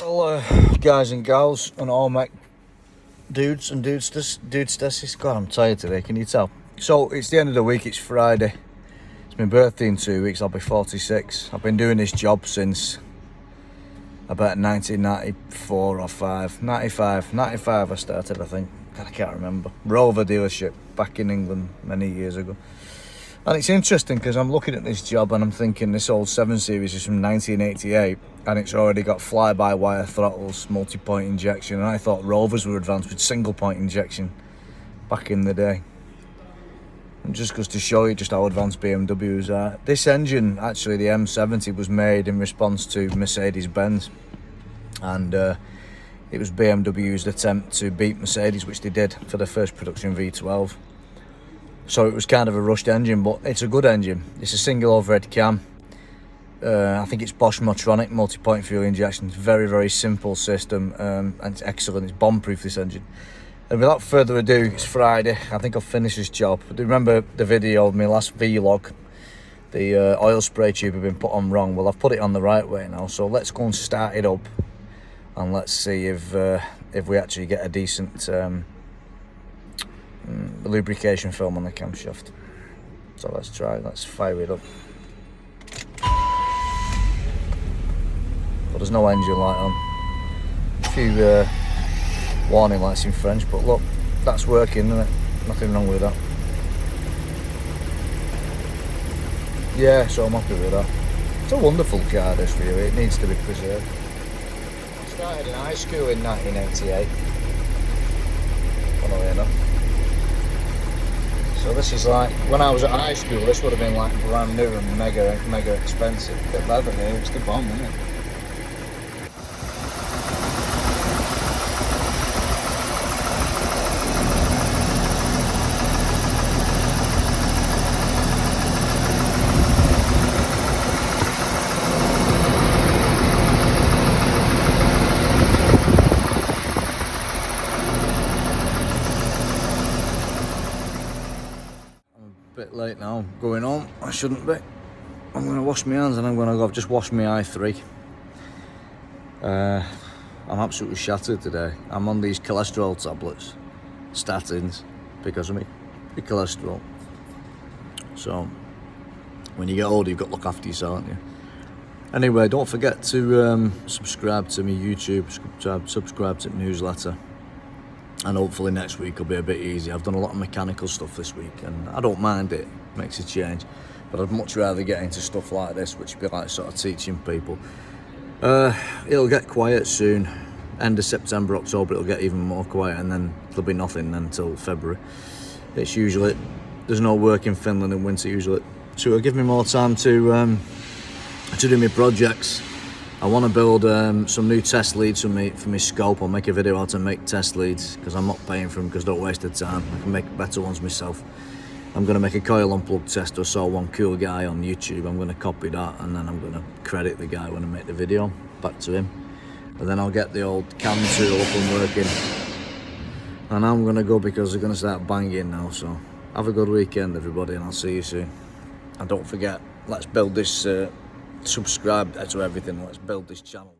Well, guys and gals and all my dudes and dudestesses. God, I'm tired today, can you tell? So, it's the end of the week, it's Friday. It's my birthday in 2 weeks, I'll be 46. I've been doing this job since about 1994 or 5. 95 I started, I think. God, I can't remember. Rover dealership back in England many years ago. And it's interesting because I'm looking at this job and I'm thinking this old 7 Series is from 1988 and it's already got fly-by-wire throttles, multi-point injection, and I thought Rovers were advanced with single-point injection back in the day. And just goes to show you just how advanced BMWs are. This engine, actually the M70, was made in response to Mercedes-Benz, and it was BMW's attempt to beat Mercedes, which they did for their first production V12. So it was kind of a rushed engine, but it's a good engine. It's a single overhead cam. I think it's Bosch Motronic multi-point fuel injection. It's a very, very simple system, and it's excellent. It's bomb-proof, this engine. And without further ado, it's Friday. I think I'll finish this job. Do you remember the video of my last vlog? The oil spray tube had been put on wrong. Well, I've put it on the right way now. So let's go and start it up, and let's see if we actually get a decent lubrication film on the camshaft. So let's try. Let's fire it up. But there's no engine light on. A few warning lights in French, but look, that's working, isn't it? Nothing wrong with that. Yeah, so I'm happy with that. It's a wonderful car, this, really. It needs to be preserved. I started in high school in 1988. Funnily enough. So this is like, when I was at high school, this would have been like brand new and mega expensive. Bit leather here, it's the bomb, isn't it? Bit late now, going home. I shouldn't be. I'm going to wash my hands and I'm going to go. I've just washed my i3. I'm absolutely shattered today. I'm on these cholesterol tablets, statins, because of me, the cholesterol. So when you get older, you've got to look after yourself, haven't you? Anyway, don't forget to subscribe to my YouTube, subscribe to the newsletter. And hopefully next week will be a bit easier. I've done a lot of mechanical stuff this week and I don't mind it, makes a change. But I'd much rather get into stuff like this, which would be like sort of teaching people. It'll get quiet soon. End of September, October, it'll get even more quiet, and then there'll be nothing until February. It's usually, there's no work in Finland in winter usually. So it'll give me more time to do my projects. I want to build some new test leads for my scope. I'll make a video how to make test leads because I'm not paying for them because I don't waste the time. I can make better ones myself. I'm going to make a coil unplug tester. I saw one cool guy on YouTube. I'm going to copy that and then I'm going to credit the guy when I make the video back to him. And then I'll get the old cam tool up and working. And I'm going to go because they're going to start banging now. So have a good weekend, everybody, and I'll see you soon. And don't forget, let's build this... subscribe to everything. Let's build this channel.